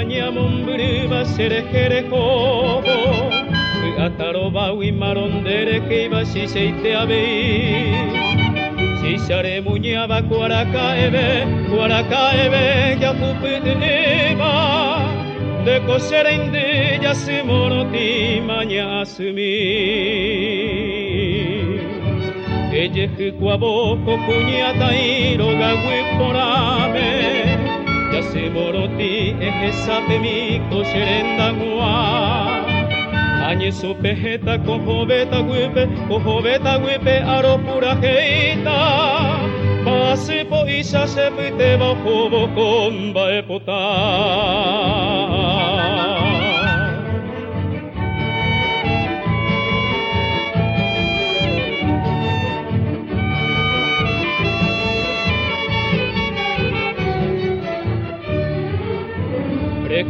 mañamon briba serejere kobo Ataroba wi marondere que iba si seite abei Si sare muñaba cuaracaebe ya pupideba De coser inde ya se moroti maña asumi Ella cuaboko cuñata iroga wiporame Ya se moroti ejesape mi coserenda gua Añe su pejeta cojobeta guipe aro pura heita Pase po isa se pite bajo bocomba epota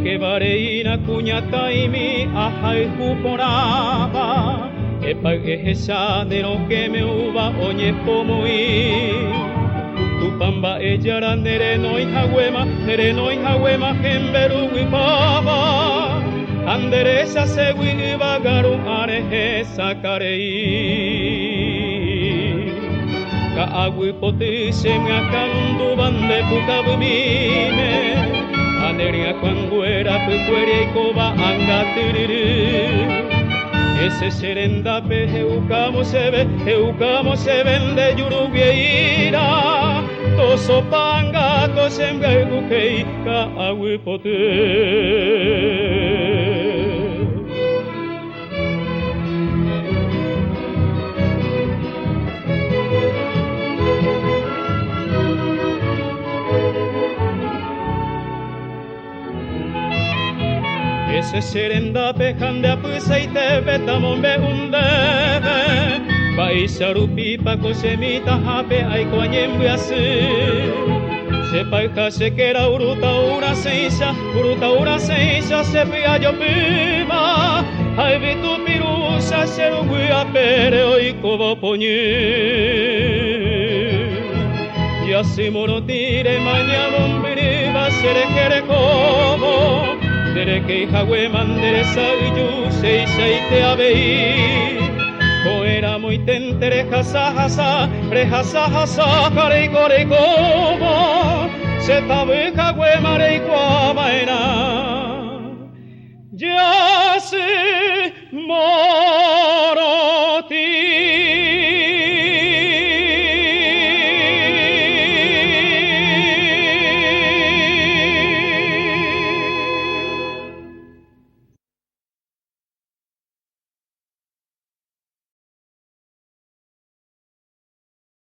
que vareina cuñata y mi ajay cuporaba Epa esa de lo que me uva oñe pomui Tu pamba ella nereno y jagüema gemberu guipaba Anderesa se guibagaru areje sacarei Ka agui poti se me acandu bande pucabumime Aneria cuanguera pucueria y coba angatiriri Ese serendape eucamo se vende yurubieira Toso panga cosembe bukei ka aguipote Ese serenda pejande apuesa y te betamombe undebe Baisarupi pako semita hape aikoanyembe asi Sepa se kera uruta ura seisa se pia yo pima Hai vitu pirusa serugui apere oikobo ponyi Ya se morotire mañana va sere kere como Dere que jagüe mandere sayu sei te abei Koera muy tentere jasa kare kore como Se tabe jagüe mare ikuabaena Ya se